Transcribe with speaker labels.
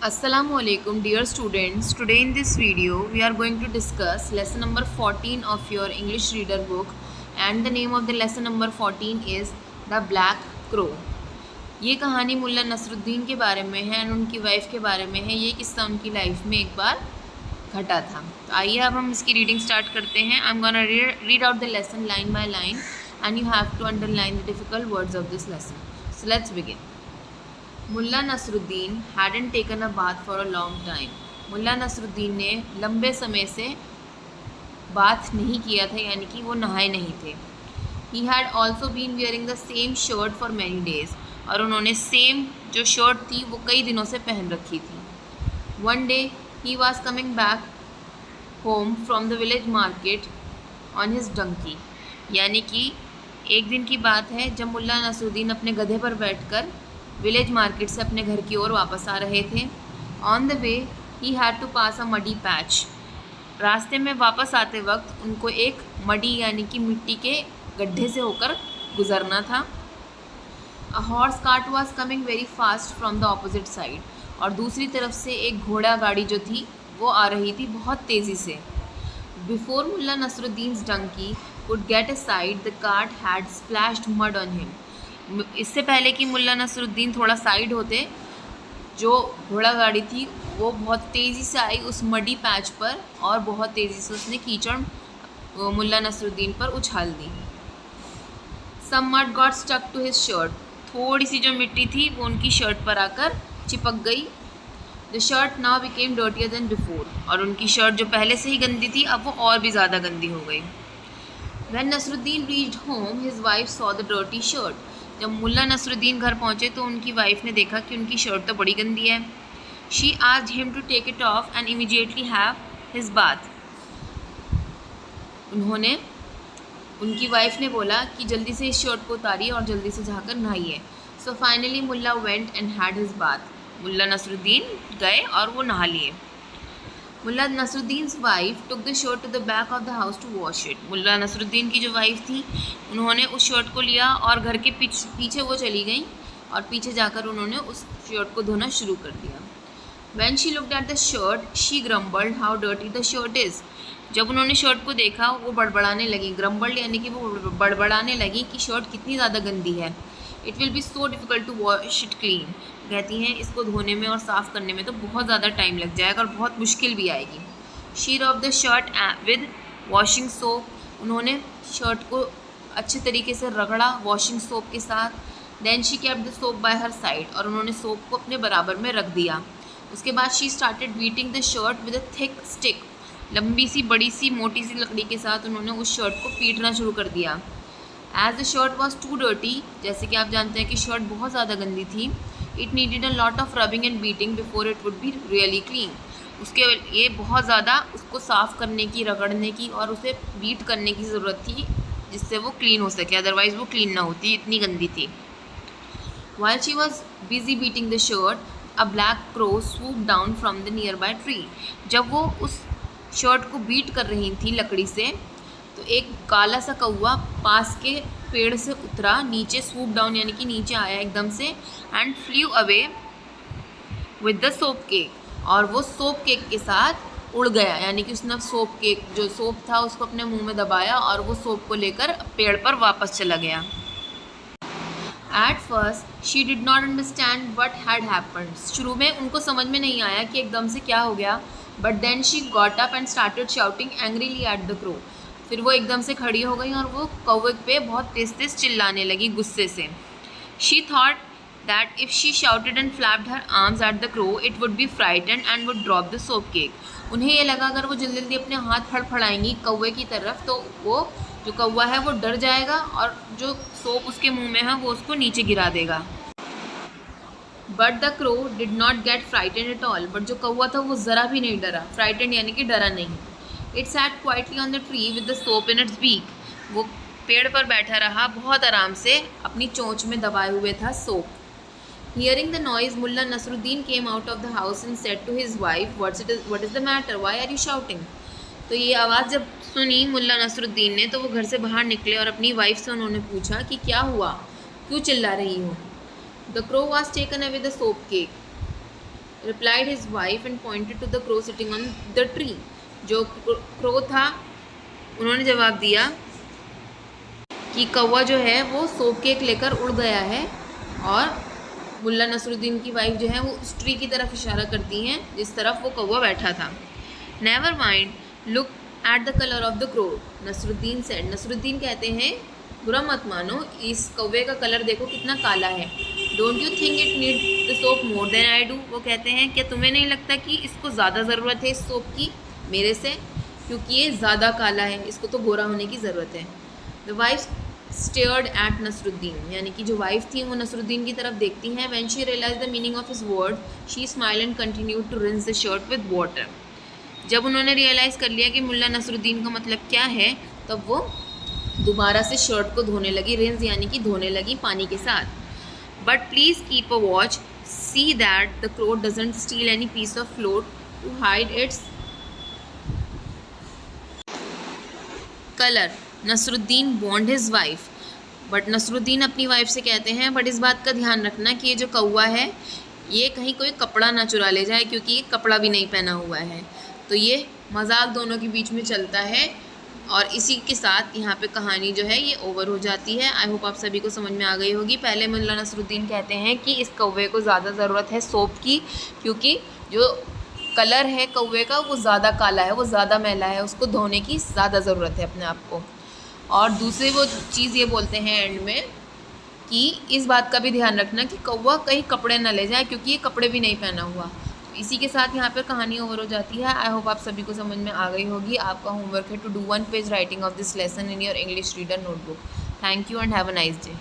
Speaker 1: Assalamualaikum dear students. Today in this video we are going to discuss lesson number 14 of your English reader book, and the name of the lesson number 14 is The Black Crow. ये कहानी मुल्ला नसरुद्दीन के बारे में है and उनकी wife के बारे में है। ये किस्सा उनकी लाइफ में एक बार घटा था। तो आइए अब हम इसकी रीडिंग स्टार्ट करते हैं। I am gonna read out the lesson line by line and you have to underline the difficult words of this lesson. So let's begin. Mulla Nasruddin hadn't taken a bath for a long time. Mulla Nasruddin ने लंबे समय से bath नहीं किया था, यानी कि वो नहाए नहीं थे। He had also been wearing the same shirt for many days, और उन्होंने सेम जो शर्ट थी वो कई दिनों से पहन रखी थी। One day he was coming back home from the village market on his donkey, यानी कि एक दिन की बात है जब मुल्ला नसरुद्दीन अपने गधे पर बैठकर विलेज मार्केट से अपने घर की ओर वापस आ रहे थे। On the way he had to pass a muddy patch. रास्ते में वापस आते वक्त उनको एक मडी यानी कि मिट्टी के गड्ढे से होकर गुजरना था। A horse cart was coming very fast from the opposite side, और दूसरी तरफ से एक घोड़ा गाड़ी जो थी वो आ रही थी बहुत तेज़ी से। Before Mulla Nasruddin's donkey could get aside the cart had splashed mud on him. इससे पहले कि मुल्ला नसरुद्दीन थोड़ा साइड होते, जो घोड़ा गाड़ी थी वो बहुत तेज़ी से आई उस मडी पैच पर, और बहुत तेज़ी से उसने कीचड़ मुल्ला नसरुद्दीन पर उछाल दी। Some mud got stuck to his shirt. थोड़ी सी जो मिट्टी थी वो उनकी शर्ट पर आकर चिपक गई। The shirt now became dirtier than before, और उनकी शर्ट जो पहले से ही गंदी थी अब वो और भी ज़्यादा गंदी हो गई। When Nasruddin reached home, his wife saw the dirty shirt. जब मुल्ला नसरुद्दीन घर पहुँचे तो उनकी वाइफ ने देखा कि उनकी शर्ट तो बड़ी गंदी है। She asked him to take it off and immediately have his bath. उनकी वाइफ ने बोला कि जल्दी से इस शर्ट को उतारिए और जल्दी से जाकर नहाइए। So finally Mulla went and had his bath. Mulla Nasruddin गए और वो नहा लिए। Mulla Nasruddin's wife took the shirt to the back of the house to wash it. Mulla Nasruddin की जो वाइफ थी उन्होंने उस शर्ट को लिया और घर के पीछे वो चली गई, और पीछे जाकर उन्होंने उस शर्ट को धोना शुरू कर दिया। When she looked at the shirt, she grumbled how dirty the shirt is. जब उन्होंने शर्ट को देखा वो बड़बड़ाने लगी। ग्रम्बल्ड यानी कि वो बड़बड़ाने लगी कि शर्ट कितनी ज़्यादा गंदी है। It will be so difficult to wash it clean. कहती हैं इसको धोने में और साफ़ करने में तो बहुत ज़्यादा टाइम लग जाएगा और बहुत मुश्किल भी आएगी। She rub the shirt with washing soap. उन्होंने शर्ट को अच्छे तरीके से रगड़ा वॉशिंग सोप के साथ। Then she kept the soap by her side, और उन्होंने सोप को अपने बराबर में रख दिया। उसके बाद she started beating the shirt with a thick stick. लंबी सी बड़ी सी मोटी सी लकड़ी के साथ उन्होंने उस शर्ट को पीटना शुरू कर दिया। As the shirt was too dirty, जैसे कि आप जानते हैं कि शर्ट बहुत ज़्यादा गंदी थी, it needed a lot of rubbing and beating before it would be really clean. उसके लिए बहुत ज़्यादा उसको साफ़ करने की, रगड़ने की और उसे बीट करने की ज़रूरत थी जिससे वो क्लीन हो सके, अदरवाइज़ वो क्लीन ना होती, इतनी गंदी थी। While she was busy beating the shirt, a black crow swooped down from the nearby tree. जब वो उस शर्ट को बीट कर रही थी लकड़ी से, तो एक काला सा कौवा पास के पेड़ से उतरा नीचे, स्वूप डाउन यानी कि नीचे आया एकदम से, and flew away with the soap cake, और वो सोप केक के साथ उड़ गया, यानी कि उसने सोप केक जो सोप था उसको अपने मुंह में दबाया और वो सोप को लेकर पेड़ पर वापस चला गया। At first she did not understand what had happened. शुरू में उनको समझ में नहीं आया कि एकदम से क्या हो गया, but then she got up and started shouting angrily at the crow. फिर वो एकदम से खड़ी हो गई और वो कौवे पे बहुत तेज़ तेज़ चिल्लाने लगी गुस्से से। She thought that if she shouted and flapped her arms eight the crow it would be frightened and would drop the soap cake. उन्हें ये लगा अगर वो जल्दी जल्दी अपने हाथ फड़फड़ाएंगी कौवे की तरफ तो वो जो कौवा है वो डर जाएगा और जो सोप उसके मुंह में है वो उसको नीचे गिरा देगा। But the crow did not gate frightened at all. But जो कौवा था वो ज़रा भी नहीं डरा। फ्राइटेंड यानी कि डरा नहीं। It sat quietly on the tree with the soap in its beak. वो पेड़ पर बैठा रहा बहुत आराम से, अपनी चोंच में दबाए हुए था soap. Hearing the noise Mulla Nasruddin came out of the house and said to his wife what is the matter, why are you shouting. तो ये आवाज़ जब सुनी मुल्ला नसरुद्दीन ने तो वो घर से बाहर निकले और अपनी वाइफ से उन्होंने पूछा कि क्या हुआ, क्यों चिल्ला रही हो। The crow was taken away the soap cake. replied his wife and pointed to the crow sitting on the tree. जो क्रो था उन्होंने जवाब दिया कि कौवा जो है वो सोप केक लेकर उड़ गया है, और मुल्ला नसरुद्दीन की वाइफ जो है वो उस ट्री की तरफ इशारा करती हैं जिस तरफ वो कौवा बैठा था. Never mind, look at the colour of the crow, Nasruddin said. Nasruddin कहते हैं बुरा मत मानो, इस कौवे का कलर देखो कितना काला है. Don't you think it need the soap more than I do, वो कहते हैं क्या तुम्हें नहीं लगता कि इसको ज़्यादा ज़रूरत है इस सोप की मेरे से, क्योंकि ये ज़्यादा काला है, इसको तो गोरा होने की ज़रूरत है. The wife stared at Nasruddin, यानी कि जो वाइफ थी वो नसरुद्दीन की तरफ देखती हैं. When she realize the meaning of his word she smile and continued to rinse the shirt with water. जब उन्होंने रियलाइज़ कर लिया कि मुल्ला नसरुद्दीन का मतलब क्या है, तब वो दोबारा से शर्ट को धोने लगी, रिंस यानी कि धोने लगी पानी के साथ. But please keep a watch, see that the crow doesn't steal any piece of float to hide its colour. Nasruddin bond his wife, but Nasruddin अपनी वाइफ से कहते हैं बट इस बात का ध्यान रखना कि ये जो कौवा है ये कहीं कोई कपड़ा ना चुरा ले जाए, क्योंकि ये कपड़ा भी नहीं पहना हुआ है. तो ये मजाक दोनों के बीच में चलता है, और इसी के साथ यहाँ पे कहानी जो है ये ओवर हो जाती है. आई होप आप सभी को समझ में आ गई होगी. पहले मुल्ला नसरुद्दीन कहते हैं कि इस कौवे को ज़्यादा ज़रूरत है सोप की, क्योंकि जो कलर है कौवे का वो ज़्यादा काला है, वो ज़्यादा मैला है, उसको धोने की ज़्यादा ज़रूरत है अपने आप को. और दूसरी वो चीज़ ये बोलते हैं एंड में कि इस बात का भी ध्यान रखना कि कौवा कहीं कपड़े ना ले जाए, क्योंकि ये कपड़े भी नहीं पहना हुआ. इसी के साथ यहाँ पर कहानी ओवर हो जाती है. आई होप आप सभी को समझ में आ गई होगी. आपका होमवर्क है to do 1 page writing of this lesson in your English reader notebook. Thank you and have a nice day.